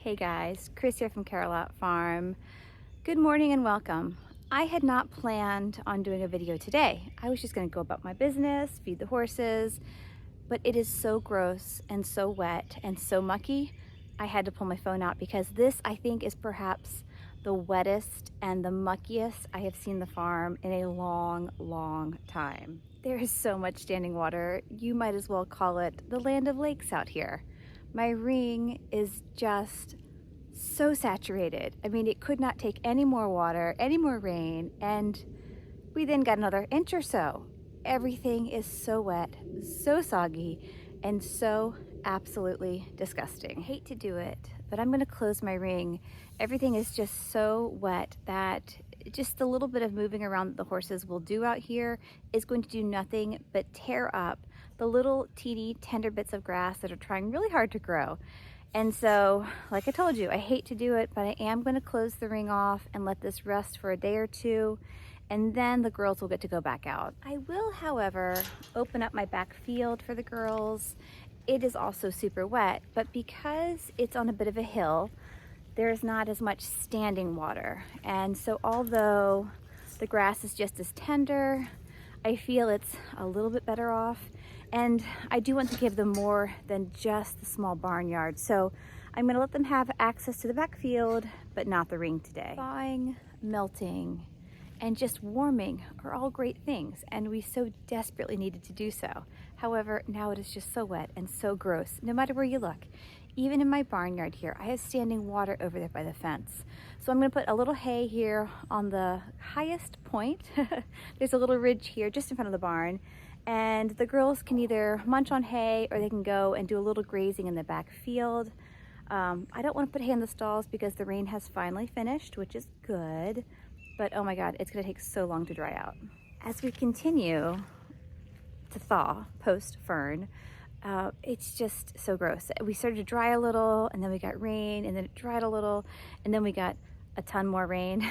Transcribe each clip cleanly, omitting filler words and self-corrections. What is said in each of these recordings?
Hey guys, Chris here from Carolot Farm. Good morning and welcome. I had not planned on doing a video today. I was just gonna go about my business, feed the horses, but it is so gross and so wet and so mucky, I had to pull my phone out because this, I think, is perhaps the wettest and the muckiest I have seen the farm in a long time. There is so much standing water, you might as well call it the land of lakes out here. My ring is just so saturated. I mean, it could not take any more water, any more rain, and we then got another inch or so. Everything is so wet, so soggy, and so absolutely disgusting. I hate to do it, but I'm gonna close my ring. Everything is just so wet that just a little bit of moving around that the horses will do out here is going to do nothing but tear up the little teeny tender bits of grass that are trying really hard to grow. And so, like I told you, I hate to do it, but I am going to close the ring off and let this rest for a day or two, and then the girls will get to go back out. I will, however, open up my back field for the girls. It is also super wet, but because it's on a bit of a hill, there's not as much standing water. And so although the grass is just as tender, I feel it's a little bit better off. And I do want to give them more than just the small barnyard. So I'm gonna let them have access to the backfield, but not the ring today. Thawing, melting, and just warming are all great things, and we so desperately needed to do so. However, now it is just so wet and so gross, no matter where you look. Even in my barnyard here, I have standing water over there by the fence. So I'm gonna put a little hay here on the highest point. There's a little ridge here just in front of the barn, and the girls can either munch on hay or they can go and do a little grazing in the back field. I don't want to put hay in the stalls because the rain has finally finished, which is good, but oh my God, it's gonna take so long to dry out. As we continue to thaw post-fern, it's just so gross. We started to dry a little, and then we got rain, and then it dried a little, and then we got a ton more rain.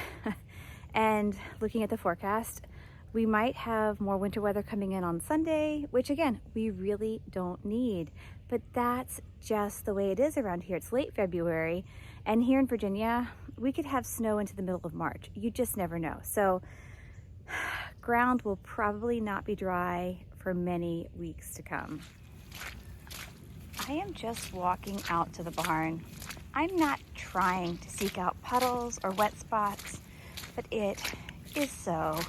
And looking at the forecast, we might have more winter weather coming in on Sunday, which again, we really don't need. But that's just the way it is around here. It's late February, and here in Virginia, we could have snow into the middle of March. You just never know. So ground will probably not be dry for many weeks to come. I am just walking out to the barn. I'm not trying to seek out puddles or wet spots, but it is so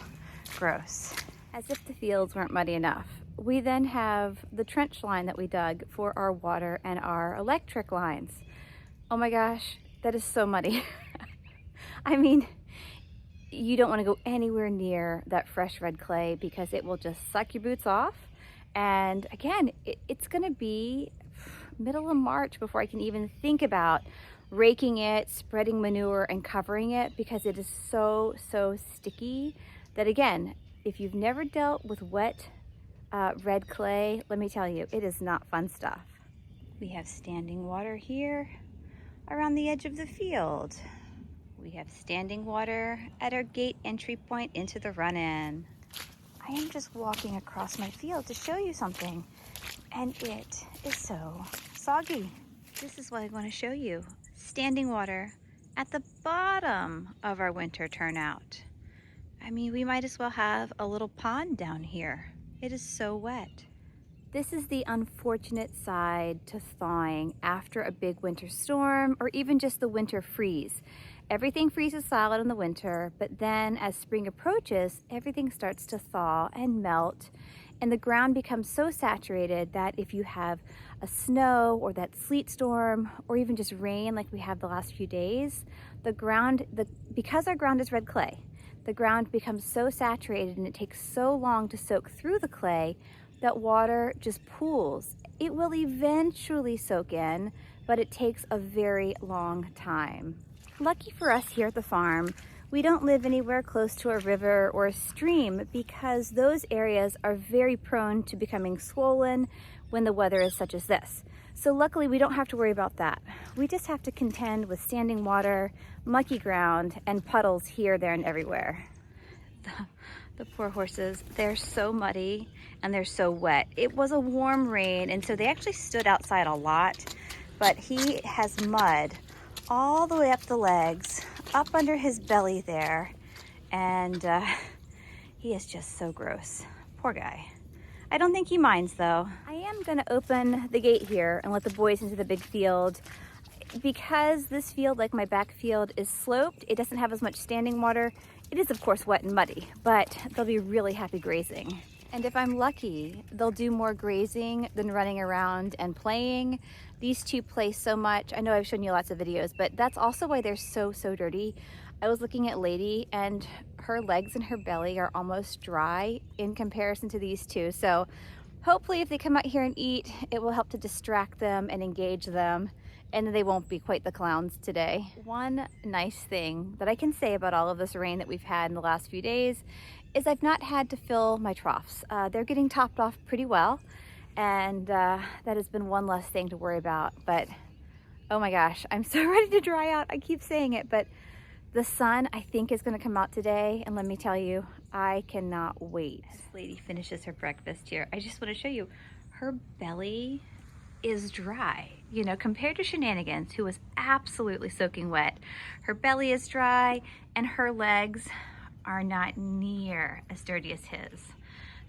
gross. As if the fields weren't muddy enough, we then have the trench line that we dug for our water and our electric lines. Oh my gosh, that is so muddy. I mean, you don't want to go anywhere near that fresh red clay because it will just suck your boots off. And again, it's going to be middle of March before I can even think about raking it, spreading manure, and covering it because it is so sticky that, again, if you've never dealt with wet red clay, let me tell you, it is not fun stuff. We have standing water here around the edge of the field. We have standing water at our gate entry point into the run-in. I am just walking across my field to show you something, and it is so soggy. This is what I want to show you. Standing water at the bottom of our winter turnout. I mean, we might as well have a little pond down here. It is so wet. This is the unfortunate side to thawing after a big winter storm or even just the winter freeze. Everything freezes solid in the winter, but then as spring approaches, everything starts to thaw and melt, and the ground becomes so saturated that if you have a snow or that sleet storm or even just rain like we have the last few days, because our ground is red clay, the ground becomes so saturated and it takes so long to soak through the clay that water just pools. It will eventually soak in, but it takes a very long time. Lucky for us here at the farm, we don't live anywhere close to a river or a stream because those areas are very prone to becoming swollen when the weather is such as this. So luckily we don't have to worry about that. We just have to contend with standing water, mucky ground, and puddles here, there, and everywhere. The poor horses, they're so muddy and they're so wet. It was a warm rain, and so they actually stood outside a lot, but he has mud all the way up the legs, up under his belly there, and he is just so gross. Poor guy. I don't think he minds though. I am gonna open the gate here and let the boys into the big field. Because this field, like my back field, is sloped, it doesn't have as much standing water. It is of course wet and muddy, but they'll be really happy grazing. And if I'm lucky, they'll do more grazing than running around and playing. These two play so much. I know I've shown you lots of videos, but that's also why they're so dirty. I was looking at Lady and her legs and her belly are almost dry in comparison to these two. So hopefully if they come out here and eat, it will help to distract them and engage them, and then they won't be quite the clowns today. One nice thing that I can say about all of this rain that we've had in the last few days is I've not had to fill my troughs. They're getting topped off pretty well, and that has been one less thing to worry about. But oh my gosh, I'm so ready to dry out. I keep saying it, but the sun I think is gonna come out today, and let me tell you, I cannot wait. This lady finishes her breakfast here. I just wanna show you, her belly is dry. You know, compared to Shenanigans, who was absolutely soaking wet, her belly is dry and her legs are not near as dirty as his.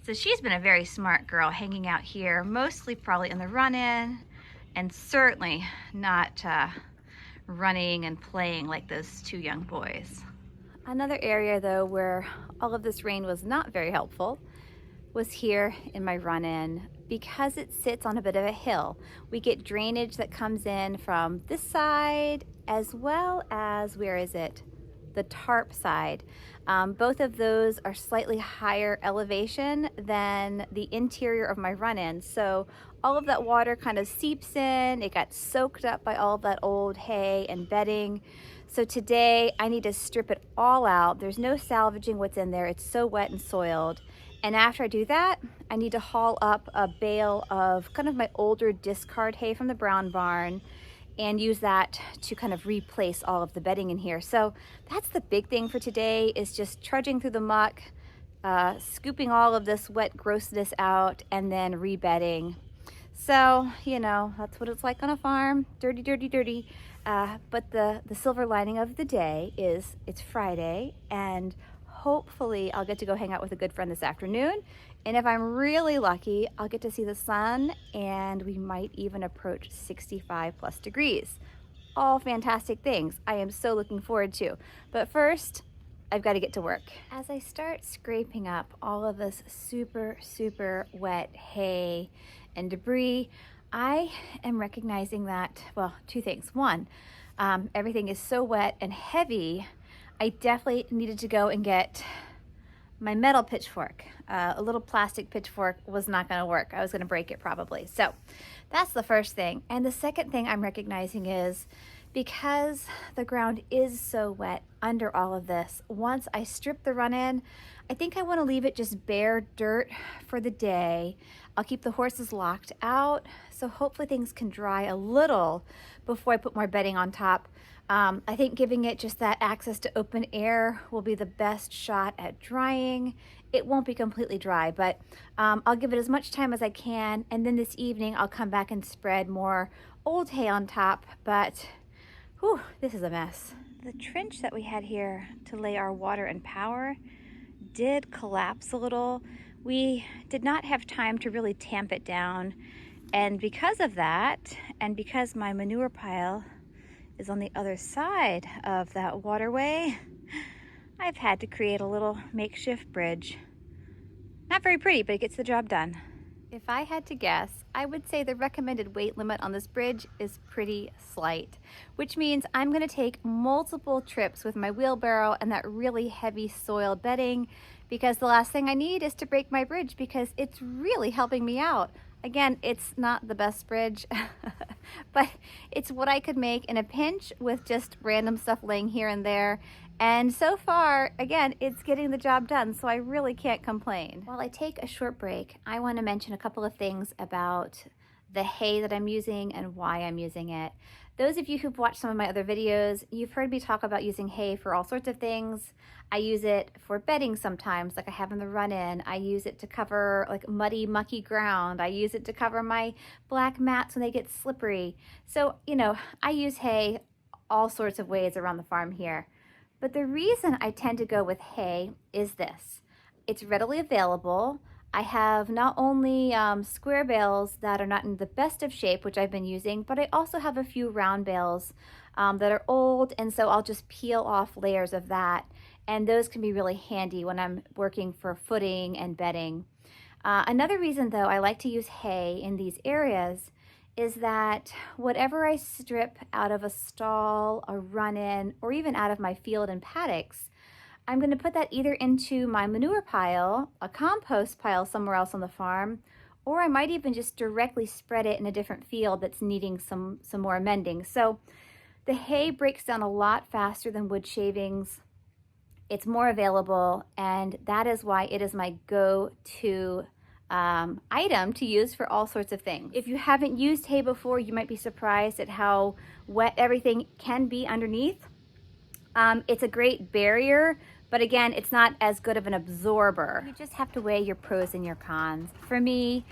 So she's been a very smart girl hanging out here, mostly probably in the run-in, and certainly not running and playing like those two young boys. Another area though where all of this rain was not very helpful was here in my run-in. Because it sits on a bit of a hill, we get drainage that comes in from this side as well as, where is it? The tarp side. Both of those are slightly higher elevation than the interior of my run-in. So all of that water kind of seeps in. It got soaked up by all of that old hay and bedding. So today I need to strip it all out. There's no salvaging what's in there. It's so wet and soiled. And after I do that, I need to haul up a bale of kind of my older discard hay from the brown barn and use that to kind of replace all of the bedding in here. So that's the big thing for today, is just trudging through the muck, scooping all of this wet grossness out, and then rebedding. So, you know, that's what it's like on a farm. Dirty, dirty, dirty. But the silver lining of the day is it's Friday, and hopefully I'll get to go hang out with a good friend this afternoon. And if I'm really lucky, I'll get to see the sun, and we might even approach 65 plus degrees. All fantastic things I am so looking forward to. But first, I've got to get to work. As I start scraping up all of this super wet hay and debris, I am recognizing that, well, two things. One, everything is so wet and heavy, I definitely needed to go and get my metal pitchfork. A little plastic pitchfork was not gonna work. I was gonna break it probably. So that's the first thing. And the second thing I'm recognizing is, because the ground is so wet under all of this, once I strip the run-in, I think I wanna leave it just bare dirt for the day. I'll keep the horses locked out, so hopefully things can dry a little before I put more bedding on top. I think giving it just that access to open air will be the best shot at drying. It won't be completely dry, but I'll give it as much time as I can, and then this evening I'll come back and spread more old hay on top. But whew, this is a mess. The trench that we had here to lay our water and power did collapse a little. We did not have time to really tamp it down, and because of that, and because my manure pile is on the other side of that waterway, I've had to create a little makeshift bridge. Not very pretty, but it gets the job done. If I had to guess, I would say the recommended weight limit on this bridge is pretty slight, which means I'm gonna take multiple trips with my wheelbarrow and that really heavy soiled bedding, because the last thing I need is to break my bridge, because it's really helping me out. Again, it's not the best bridge, but it's what I could make in a pinch with just random stuff laying here and there. And so far, again, it's getting the job done, so I really can't complain. While I take a short break, I want to mention a couple of things about the hay that I'm using and why I'm using it. Those of you who've watched some of my other videos, you've heard me talk about using hay for all sorts of things. I use it for bedding sometimes, like I have in the run-in. I use it to cover like muddy, mucky ground. I use it to cover my black mats when they get slippery. So, you know, I use hay all sorts of ways around the farm here. But the reason I tend to go with hay is this. It's readily available. I have not only square bales that are not in the best of shape, which I've been using, but I also have a few round bales that are old, and so I'll just peel off layers of that, and those can be really handy when I'm working for footing and bedding. Another reason, though, I like to use hay in these areas is that whatever I strip out of a stall, a run-in, or even out of my field and paddocks, I'm going to put that either into my manure pile, a compost pile somewhere else on the farm, or I might even just directly spread it in a different field that's needing some more amending. So the hay breaks down a lot faster than wood shavings. It's more available, and that is why it is my go-to item to use for all sorts of things. If you haven't used hay before, you might be surprised at how wet everything can be underneath. It's a great barrier, but again, it's not as good of an absorber. You just have to weigh your pros and your cons. For me,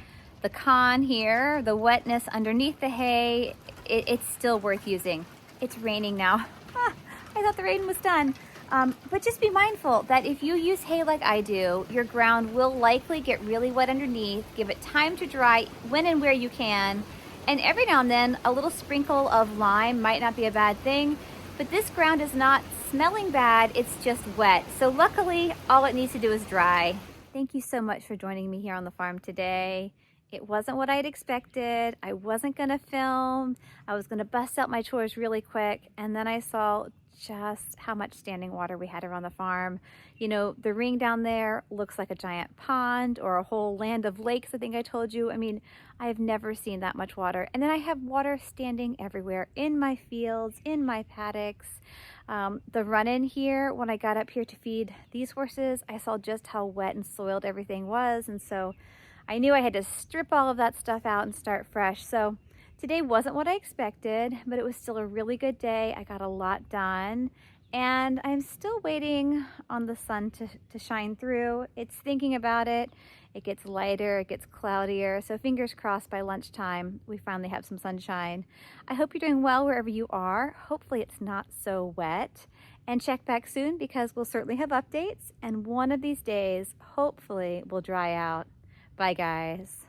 the con here, the wetness underneath the hay, it's still worth using. It's raining now. I thought the rain was done. But just be mindful that if you use hay like I do, your ground will likely get really wet underneath. Give it time to dry when and where you can. And every now and then, a little sprinkle of lime might not be a bad thing. But this ground is not smelling bad, it's just wet. So luckily, all it needs to do is dry. Thank you so much for joining me here on the farm today. It wasn't what I'd expected. I wasn't gonna film. I was gonna bust out my chores really quick, and then I saw just how much standing water we had around the farm. You know, the ring down there looks like a giant pond or a whole land of lakes, I think I told you. I mean, I've never seen that much water. And then I have water standing everywhere in my fields, in my paddocks. The run-in here, when I got up here to feed these horses, I saw just how wet and soiled everything was. And so I knew I had to strip all of that stuff out and start fresh. So today wasn't what I expected, but it was still a really good day. I got a lot done, and I'm still waiting on the sun to shine through. It's thinking about it. It gets lighter, it gets cloudier, so fingers crossed by lunchtime we finally have some sunshine. I hope you're doing well wherever you are. Hopefully it's not so wet. And check back soon because we'll certainly have updates, and one of these days, hopefully, we'll dry out. Bye, guys.